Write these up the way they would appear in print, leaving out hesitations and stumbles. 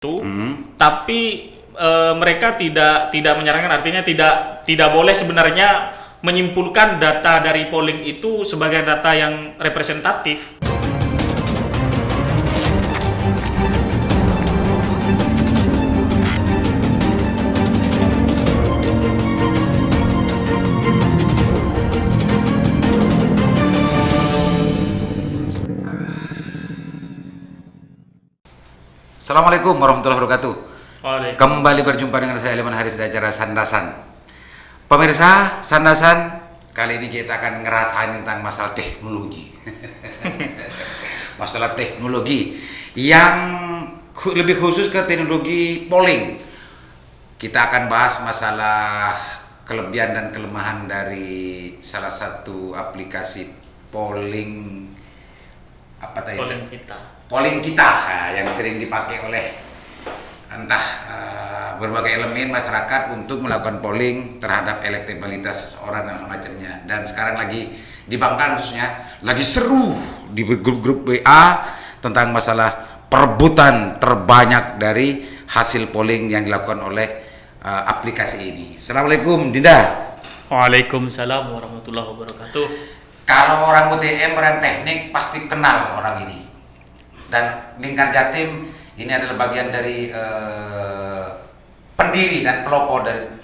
itu, tapi mereka tidak menyarankan, artinya tidak boleh sebenarnya menyimpulkan data dari polling itu sebagai data yang representatif. Assalamualaikum warahmatullahi wabarakatuh. Waalaikumsalam. Kembali berjumpa dengan saya Eleman Haris di acara Sandasan. Pemirsa, Sandasan, kali ini kita akan ngerasain tentang masalah teknologi. Masalah teknologi yang lebih khusus ke teknologi polling. Kita akan bahas masalah kelebihan dan kelemahan dari salah satu aplikasi polling polling kita yang sering dipakai oleh entah berbagai elemen masyarakat untuk melakukan polling terhadap elektabilitas seseorang dan macamnya. Dan sekarang lagi di Bangka khususnya lagi seru di grup-grup WA tentang masalah perebutan terbanyak dari hasil polling yang dilakukan oleh aplikasi ini. Assalamualaikum Dinda. Waalaikumsalam warahmatullahi wabarakatuh. Kalau orang UTM, orang teknik pasti kenal orang ini. Dan Lingkar Jatim ini adalah bagian dari pendiri dan pelopor dari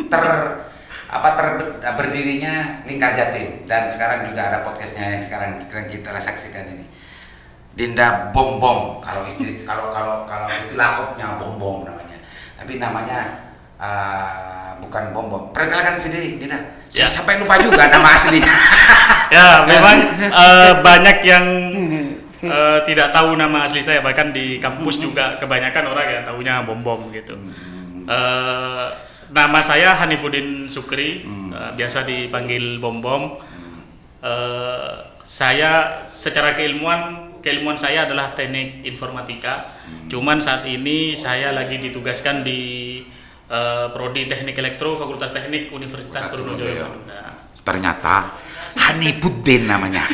berdirinya Lingkar Jatim. Dan sekarang juga ada podcastnya yang sekarang kita saksikan ini. Dinda Bom Bom, kalau itu lakopnya Bom Bom namanya. Tapi namanya bukan Bom Bom. Perkenalkan sendiri, Dinda. Saya sampai lupa juga nama aslinya. Ya, memang banyak yang tidak tahu nama asli saya, bahkan di kampus juga kebanyakan orang yang tahunya Bom-Bom gitu. Nama saya Hanifuddin Sukri, biasa dipanggil Bom-Bom. Saya secara keilmuan saya adalah teknik informatika. Cuman saat ini saya lagi ditugaskan di Prodi Teknik Elektro Fakultas Teknik Universitas Trunojoyo. Ternyata Hanifuddin namanya.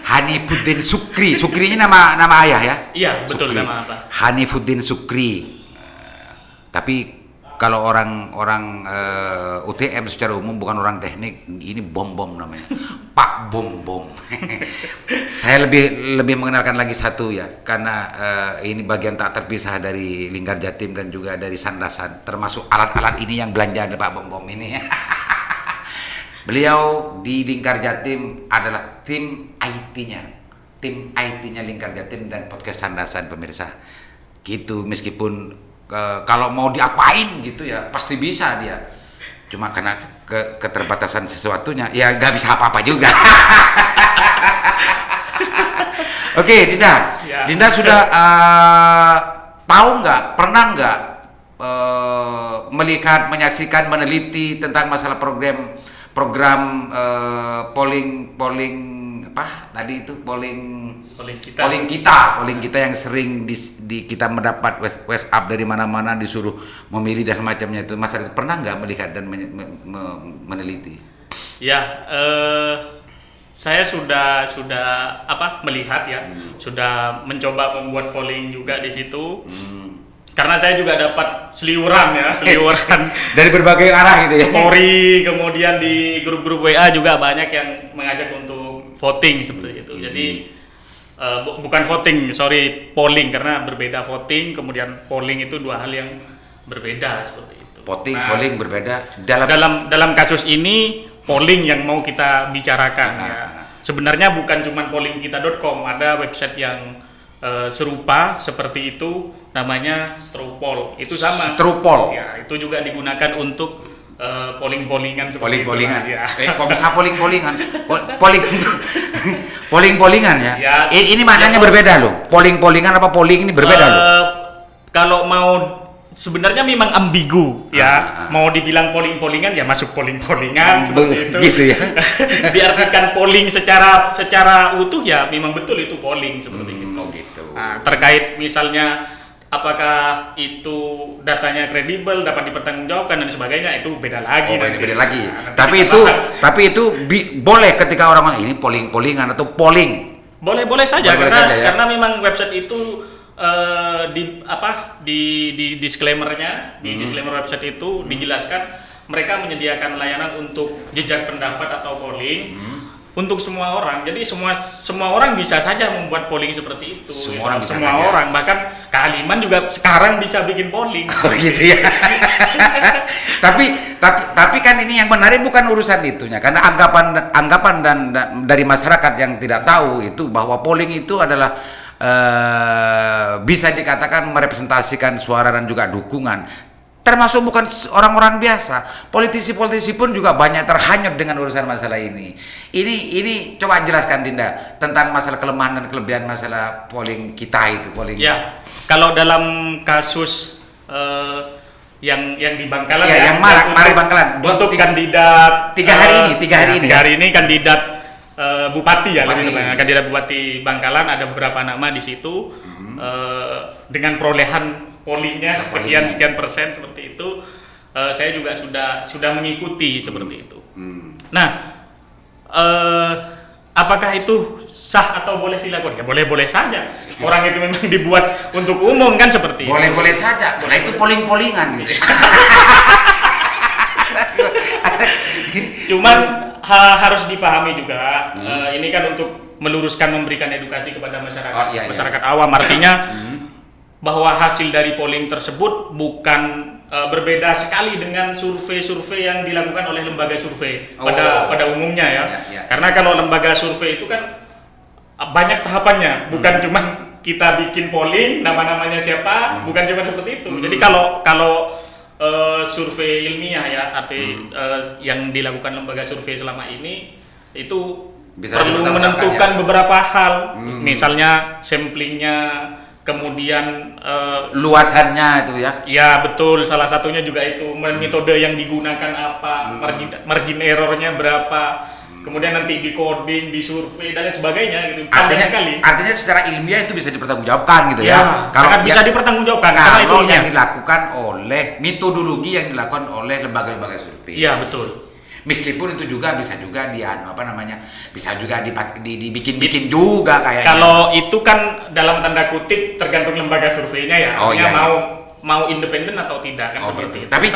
Hanifuddin Sukri. Sukrinya nama ayah ya? Iya, betul. Sukri. Nama apa? Hanifuddin Sukri. Tapi kalau orang UTM secara umum bukan orang teknik, ini Bom-Bom namanya. Pak Bom-Bom. Saya lebih mengenalkan lagi satu ya, karena ini bagian tak terpisah dari Lingkar Jatim dan juga dari Sandasan, termasuk alat-alat ini yang belanjaan Pak Bom-Bom ini. Beliau di Lingkar Jatim adalah tim IT-nya Lingkar Jatim dan podcast Sandasan, pemirsa. Gitu, meskipun kalau mau diapain gitu ya pasti bisa dia. Cuma karena keterbatasan sesuatunya ya nggak bisa apa-apa juga. Oke, Dinda. Ya. Dinda sudah tahu nggak, pernah nggak melihat, menyaksikan, meneliti tentang masalah program polling kita yang sering kita mendapat WhatsApp dari mana-mana disuruh memilih dan macamnya itu. Mas Arif pernah nggak melihat dan meneliti? Ya, saya sudah melihat ya, sudah mencoba membuat polling juga di situ. Karena saya juga dapat seliuran dari berbagai arah gitu ya. Story, kemudian di grup-grup WA juga banyak yang mengajak untuk voting seperti itu. Jadi bukan voting, polling, karena berbeda voting kemudian polling itu dua hal yang berbeda seperti itu. Voting, polling berbeda. Dalam kasus ini polling yang mau kita bicarakan ya. Sebenarnya bukan cuma pollingkita.com, ada website yang serupa seperti itu, namanya Stropol. Itu sama. Stropol. Ya, itu juga digunakan untuk polling-pollingan seperti polling-pollingan. Ya. Kok bisa polling-pollingan? Polling-pollingan ya. Ini maknanya berbeda loh. Polling-pollingan apa polling ini berbeda loh. Kalau mau sebenarnya memang ambigu ya. Mau dibilang polling-pollingan ya masuk polling-pollingan seperti itu. Gitu ya. Diartikan polling secara utuh ya memang betul itu polling seperti itu. Gitu. Nah, terkait misalnya apakah itu datanya kredibel, dapat dipertanggungjawabkan dan sebagainya, itu beda lagi. Beda lagi. Tapi itu boleh ketika orang ini polling-pollingan atau polling. Boleh saja karena memang website itu di disclaimer-nya, di disclaimer website itu dijelaskan mereka menyediakan layanan untuk jejak pendapat atau polling untuk semua orang. Jadi semua orang bisa saja membuat polling seperti itu. Semua orang bisa semua saja. orang, bahkan Kak Aliman juga sekarang bisa bikin polling. Oh gitu ya. tapi kan ini yang menarik bukan urusan itunya, karena anggapan dan dari masyarakat yang tidak tahu itu bahwa polling itu adalah bisa dikatakan merepresentasikan suara dan juga dukungan. Termasuk bukan orang-orang biasa, politisi-politisi pun juga banyak terhanyut dengan urusan masalah ini. Ini coba jelaskan Dinda tentang masalah kelemahan dan kelebihan masalah polling kita itu, polling. Ya, kalau dalam kasus yang di Bangkalan ya, yang Mari Bangkalan untuk kandidat tiga hari ini kandidat bupati ya, Bupati. lebih tepatnya kandidat bupati Bangkalan ada beberapa nama di situ dengan perolehan pollingnya sekian persen seperti itu. Saya juga sudah mengikuti seperti itu. Nah, apakah itu sah atau boleh dilakukan? Ya boleh-boleh saja. Orang itu memang dibuat untuk umum kan seperti itu. Boleh-boleh saja, karena itu polling-pollingan gitu. Cuman harus dipahami juga, ini kan untuk meluruskan, memberikan edukasi kepada masyarakat, masyarakat awam. Artinya bahwa hasil dari polling tersebut bukan berbeda sekali dengan survei-survei yang dilakukan oleh lembaga survei pada umumnya ya. Karena kalau lembaga survei itu kan banyak tahapannya, bukan cuma kita bikin polling, nama-namanya siapa, bukan cuma seperti itu. Jadi kalau survei ilmiah ya, yang dilakukan lembaga survei selama ini itu perlu menentukan beberapa hal, misalnya samplingnya, kemudian luasannya itu ya. Ya betul, salah satunya juga itu metode yang digunakan apa, margin errornya berapa, kemudian nanti di coding, di survei dan lain sebagainya gitu. Artinya secara ilmiah itu bisa dipertanggungjawabkan gitu ya. Kalau bisa dipertanggungjawabkan karena itu yang dilakukan oleh metodologi yang dilakukan oleh lembaga-lembaga survei. Iya betul. Meskipun itu juga bisa juga bisa juga dibikin juga kayaknya. Kalau itu kan dalam tanda kutip tergantung lembaga surveinya ya. Mau independen atau tidak kan seperti itu. Tapi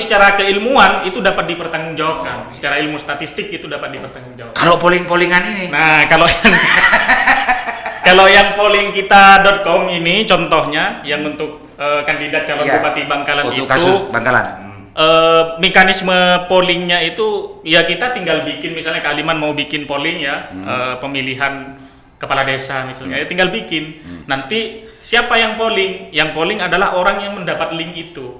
secara keilmuan itu dapat dipertanggungjawabkan. Secara ilmu statistik itu dapat dipertanggungjawabkan. Kalau polling-pollingan ini. Nah, kalau yang pollingkita.com ini contohnya yang untuk kandidat calon bupati Bangkalan untuk itu kasus Bangkalan. Mekanisme pollingnya itu ya kita tinggal bikin, misalnya Kak Aliman mau bikin polling ya, pemilihan kepala desa misalnya, ya tinggal bikin. Nanti siapa yang polling? Yang polling adalah orang yang mendapat link itu.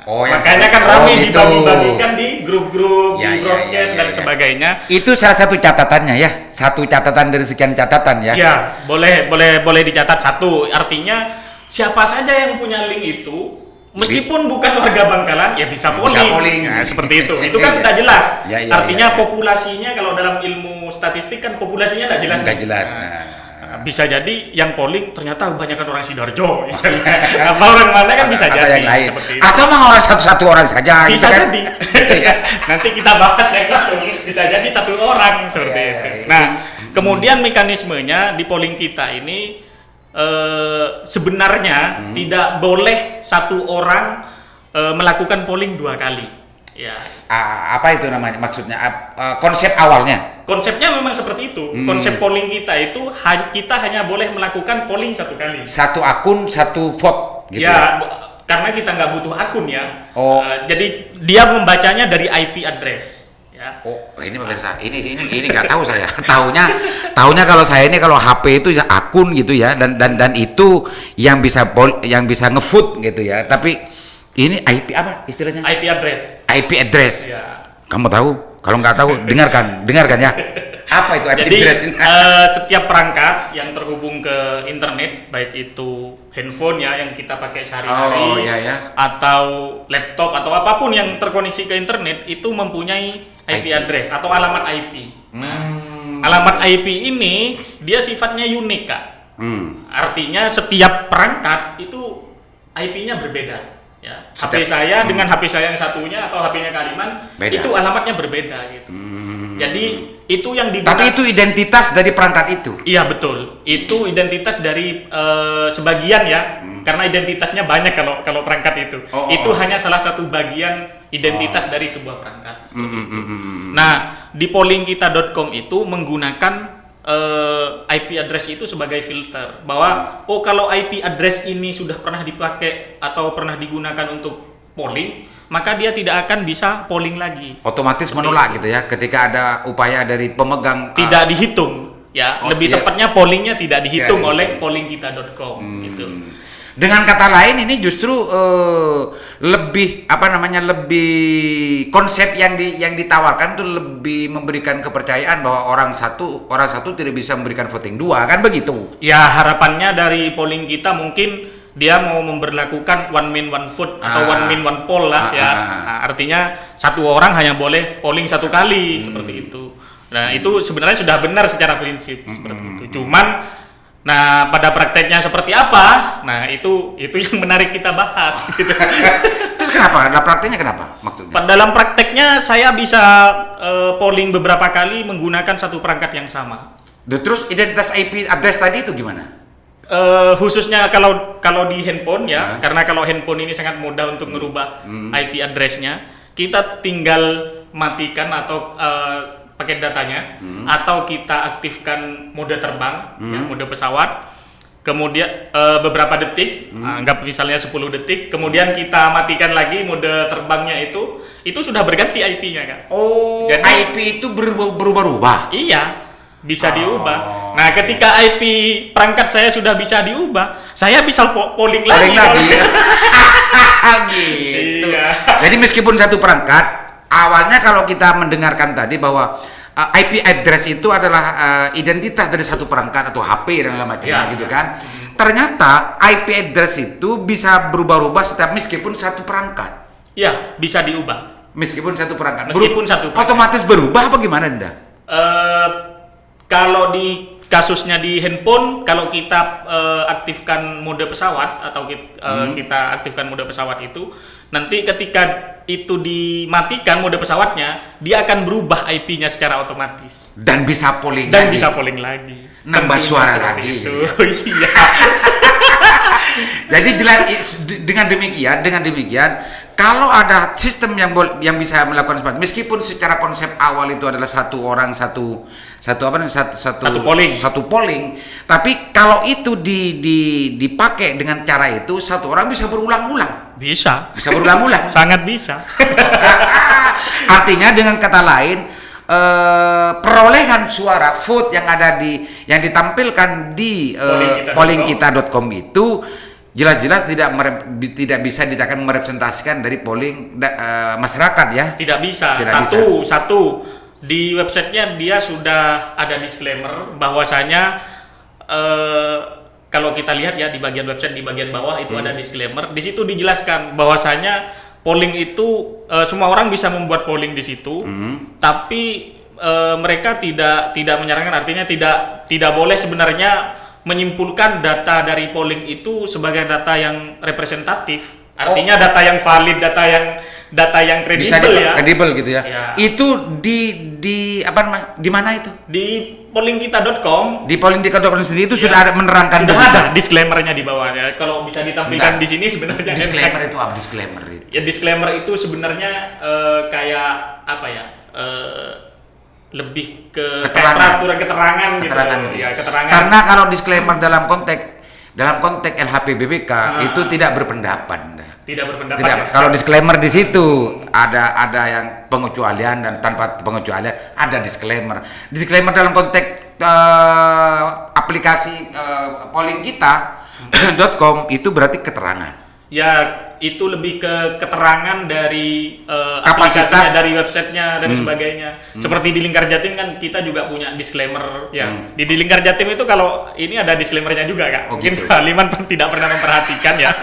Makanya kan ramai gitu. dibagi-bagikan di grup-grup, di broadcast dan sebagainya. Itu salah satu catatannya ya, satu catatan dari sekian catatan ya. Ya, boleh dicatat satu. Artinya siapa saja yang punya link itu, meskipun bukan warga Bangkalan ya bisa polling. Nah, seperti itu. Itu kan tidak jelas. Artinya populasinya, kalau dalam ilmu statistik kan populasinya tidak jelas. Nggak jelas. Bisa jadi yang polling ternyata kebanyakan orang Sidoarjo. Apa orang mana kan bisa jadi yang lain. Seperti itu. Atau memang orang satu orang saja. Bisa gitu kan? jadi. Nanti kita bahas yang itu. Bisa jadi satu orang seperti itu. Nah, kemudian mekanismenya di polling kita ini sebenarnya tidak boleh satu orang melakukan polling 2 kali. Ya. Apa itu namanya? Maksudnya konsep awalnya? Konsepnya memang seperti itu. Konsep polling kita itu kita hanya boleh melakukan polling 1 kali. Satu akun, satu vote. Gitu ya. Karena kita nggak butuh akun ya. Jadi dia membacanya dari IP address. Ya. Ini pemirsa, ini nggak tahu saya. Taunya kalau saya ini kalau HP itu ya akun gitu ya, dan itu yang bisa ngevote gitu ya. Tapi ini IP apa istilahnya? IP address. IP address. Ya. Kamu tahu? Kalau nggak tahu, dengarkan ya. Apa itu IP address? Jadi setiap perangkat yang terhubung ke internet, baik itu handphone ya yang kita pakai sehari-hari, atau laptop atau apapun yang terkoneksi ke internet itu mempunyai IP address atau alamat IP. Alamat IP ini dia sifatnya unik Kak. Artinya setiap perangkat itu IP-nya berbeda. Ya, HP saya dengan HP saya yang satunya atau HP-nya Kak Aliman itu alamatnya berbeda gitu. Jadi Itu yang digunakan. Tapi itu identitas dari perangkat itu. Iya betul. Itu identitas dari sebagian ya. Karena identitasnya banyak kalau perangkat itu. Itu hanya salah satu bagian identitas dari sebuah perangkat. Seperti itu. Nah, di pollingkita.com itu menggunakan IP address itu sebagai filter bahwa kalau IP address ini sudah pernah dipakai atau pernah digunakan untuk polling, maka dia tidak akan bisa polling lagi. Otomatis menolak gitu ya ketika ada upaya dari pemegang. Tidak dihitung ya, lebih tepatnya pollingnya tidak dihitung oleh pollingkita.com gitu. Dengan kata lain ini justru lebih lebih konsep yang ditawarkan itu lebih memberikan kepercayaan bahwa orang satu tidak bisa memberikan voting dua, kan begitu? Ya, harapannya dari polling kita mungkin dia mau memberlakukan one man one vote atau one man one poll lah ya. Nah, artinya satu orang hanya boleh polling satu kali seperti itu. Nah, itu sebenarnya sudah benar secara prinsip seperti itu. Cuman nah, pada prakteknya seperti apa? Nah, itu yang menarik kita bahas gitu. Terus kenapa? Dalam prakteknya kenapa maksudnya? Dalam prakteknya saya bisa polling beberapa kali menggunakan satu perangkat yang sama. Terus identitas IP address tadi itu gimana? Khususnya kalau di handphone ya, karena kalau handphone ini sangat mudah untuk merubah IP address-nya, kita tinggal matikan atau paket datanya, atau kita aktifkan mode terbang, ya, mode pesawat, kemudian beberapa detik, anggap misalnya 10 detik, kemudian kita matikan lagi mode terbangnya itu sudah berganti IP-nya kan. Jadi IP itu berubah-ubah? Iya, bisa diubah. Nah, ketika IP perangkat saya sudah bisa diubah, saya bisa polling lagi. Gitu. Iya. Jadi meskipun satu perangkat, awalnya kalau kita mendengarkan tadi bahwa IP address itu adalah identitas dari satu perangkat atau HP dan macamnya gitu kan. Ternyata IP address itu bisa berubah-ubah setiap meskipun satu perangkat. Iya, bisa diubah. Meskipun satu perangkat. Satu perangkat. Otomatis berubah apa gimana, Nda? Kalau di kasusnya di handphone, kalau kita aktifkan mode pesawat atau kita aktifkan mode pesawat itu, nanti ketika itu dimatikan mode pesawatnya, dia akan berubah IP-nya secara otomatis. Dan bisa polling lagi. Bisa polling lagi. Nambah suara lagi. Iya. Jadi dengan demikian, kalau ada sistem yang bisa melakukan seperti, meskipun secara konsep awal itu adalah satu orang satu polling, tapi kalau itu dipakai dengan cara itu, satu orang bisa berulang-ulang. Bisa berulang-ulang. Sangat bisa. Artinya dengan kata lain, perolehan suara vote yang ditampilkan di pollingkita.com itu jelas-jelas tidak bisa dikatakan merepresentasikan dari polling masyarakat ya. Tidak bisa. Satu di websitenya dia sudah ada disclaimer bahwasanya kalau kita lihat ya di bagian website di bagian bawah itu ada disclaimer. Di situ dijelaskan bahwasanya polling itu semua orang bisa membuat polling di situ, tapi mereka tidak menyarankan, artinya tidak boleh sebenarnya menyimpulkan data dari polling itu sebagai data yang representatif. Artinya data yang valid, data yang kredibel ya. Kredibel gitu ya. Itu di mana itu? Di pollingkita.com. Di pollingkita.com sendiri itu sudah ada menerangkan. Sudah ada disclaimernya di bawahnya. Kalau bisa ditampilkan di sini sebenarnya. Disclaimer itu apa disclaimer itu? Ya disclaimer itu sebenarnya kayak apa ya? Lebih ke peraturan keterangan gitu. Ya, keterangan. Karena kalau disclaimer dalam konteks LHPBBK itu tidak berpendapat. Tidak berpendapat. Ya? Kalau disclaimer di situ ada yang pengecualian dan tanpa pengecualian ada disclaimer. Disclaimer dalam konteks aplikasi pollingkita.com itu berarti keterangan. Ya, itu lebih ke keterangan dari kapasitas dari websitenya dan sebagainya. Seperti di Lingkar Jatim kan kita juga punya disclaimer ya. Di Lingkar Jatim itu kalau ini ada disclaimernya juga Kak. Mungkin gitu. Pak Liman tidak pernah memperhatikan ya.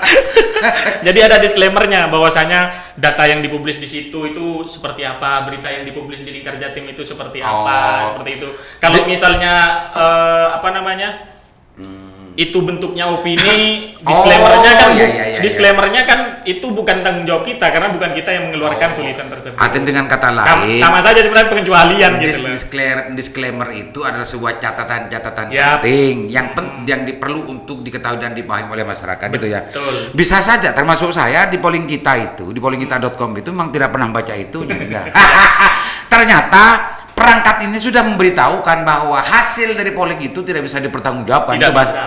Jadi ada disclaimernya bahwasanya data yang dipublish di situ itu seperti apa, berita yang dipublish di Lingkar Jatim itu seperti apa, seperti itu. Kalau misalnya itu bentuknya opini, disclaimernya kan disclaimernya kan kan itu bukan tanggung jawab kita karena bukan kita yang mengeluarkan tulisan tersebut. Artinya dengan kata lain, sama saja sebenarnya pengecualian gitu loh. Disclaimer itu adalah sebuah catatan-catatan Yap. penting yang perlu untuk diketahui dan dipahami oleh masyarakat gitu ya. Betul. Bisa saja termasuk saya di polling kita itu, di pollingkita.com itu memang tidak pernah baca itu. Ternyata perangkat ini sudah memberitahukan bahwa hasil dari polling itu tidak bisa dipertanggungjawabkan. Tidak Coba- bisa.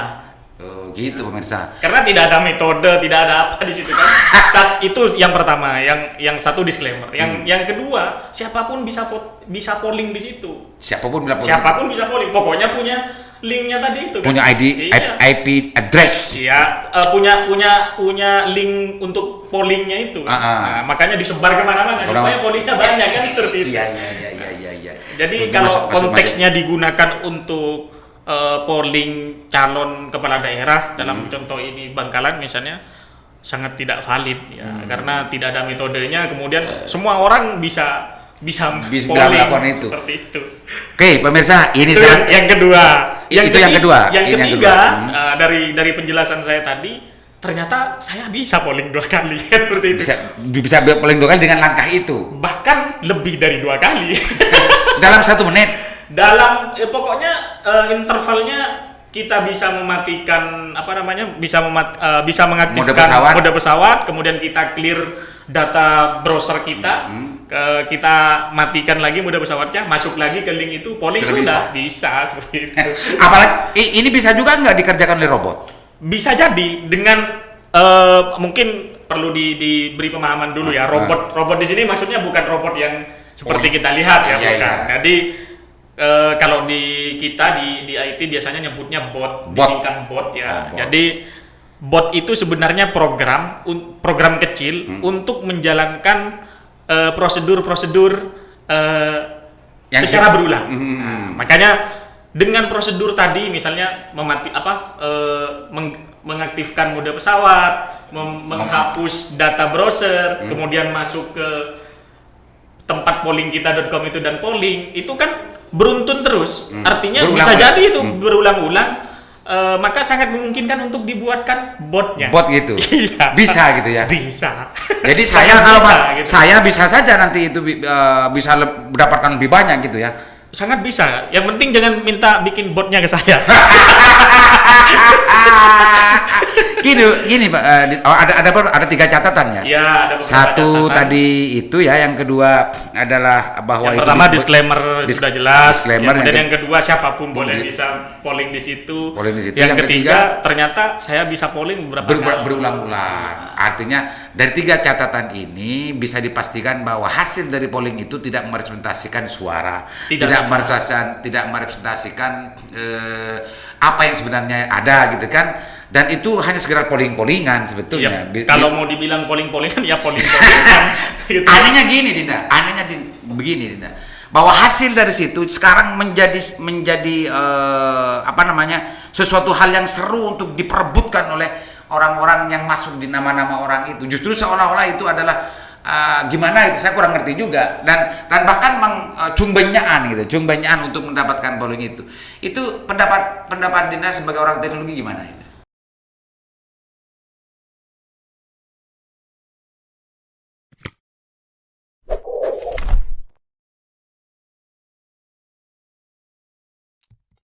Oh, gitu pemirsa. Karena tidak ada metode, tidak ada apa di situ kan. Itu yang pertama, yang satu disclaimer. Yang kedua, siapapun bisa bisa polling di situ. Siapapun bila polling. Siapapun bisa polling. Pokoknya punya linknya tadi itu kan. Punya ID, Iya. IP address. Iya, punya link untuk pollingnya itu. Kan? Nah, makanya disebar kemana-mana supaya pollingnya banyak kan seperti itu. Iya. Jadi Masuk- kalau masuk- konteksnya digunakan untuk polling calon kepala daerah dalam contoh ini Bangkalan misalnya sangat tidak valid ya karena tidak ada metodenya kemudian semua orang bisa polling melakukan itu. seperti itu. Oke, pemirsa, ini Itu yang kedua. Itu yang kedua. Yang Ini yang ketiga kedua. dari penjelasan saya tadi ternyata saya bisa polling 2 kali kan seperti itu. bisa polling 2 kali dengan langkah itu Bahkan lebih dari 2 kali. dalam 1 menit. Dalam pokoknya intervalnya kita bisa mematikan bisa mengaktifkan mode pesawat kemudian kita clear data browser kita kita matikan lagi mode pesawatnya masuk lagi ke link itu polling Sudah bisa seperti itu. Apalagi ini bisa juga nggak dikerjakan oleh robot? Bisa jadi dengan mungkin perlu diberi pemahaman dulu ya robot di sini maksudnya bukan robot yang seperti kita lihat ya bukan. Iya. Jadi kalau di kita di IT biasanya nyebutnya bot. Disingkat bot ya. Bot. Jadi bot itu sebenarnya program kecil untuk menjalankan prosedur-prosedur secara berulang. Nah, makanya dengan prosedur tadi misalnya mengaktifkan mode pesawat, menghapus data browser, kemudian masuk ke tempat pollingkita.com itu dan polling itu kan beruntun terus, artinya bisa jadi itu berulang-ulang, maka sangat memungkinkan untuk dibuatkan botnya. Bot gitu, Iya. bisa gitu ya. Bisa. Jadi saya bisa saja nanti itu bisa mendapatkan lebih banyak gitu ya. Sangat bisa. Yang penting jangan minta bikin botnya ke saya. Gini Pak, ada 3 catatan ya. Ya, ada beberapa Satu catatan. tadi itu ya, yang kedua adalah bahwa Yang itu pertama disclaimer sudah jelas. disclaimer, Kemudian yang yang kedua siapapun boleh bisa polling di situ. Polling di situ. Yang Yang ketiga ternyata saya bisa polling beberapa kali. berulang-ulang. Artinya dari 3 catatan ini bisa dipastikan bahwa hasil dari polling itu tidak merepresentasikan suara, tidak merepresentasikan apa yang sebenarnya ada gitu kan. Dan itu hanya sekedar polling-pollingan sebetulnya. Ya, kalau mau dibilang polling-pollingan ya polling-pollingan. Gitu. Anehnya begini Dinda, bahwa hasil dari situ sekarang menjadi sesuatu hal yang seru untuk diperebutkan oleh orang-orang yang masuk di nama-nama orang itu. Justru seolah-olah itu adalah gimana itu saya kurang ngerti juga, dan bahkan cumbenyaan untuk mendapatkan polling itu pendapat Dinda sebagai orang teknologi gimana itu?